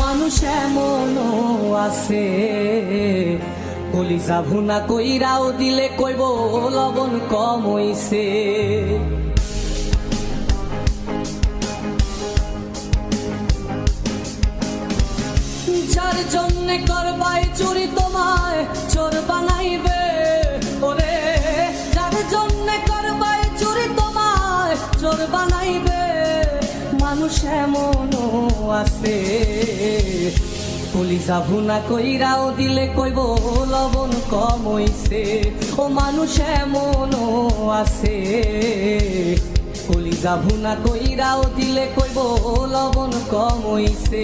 মানুষ এমনও আছে কলিজা ভুনা কইরাও দিলে কইব লবণ কম হইছে। যার জন্যে করবাই চুরি তোমায় চোর বানাইবে, ওরে যার জন্যে করবাই চুরি তোমায় চোর বানাইবে। মানুষ এমনও আছে কলিজা ভুনা কইরাও দিলে কইব লবণ কম হইছে। ও মানুষ এমনও আছে কলিজা ভুনা কইরাও দিলে কইব লবণ কম হইছে।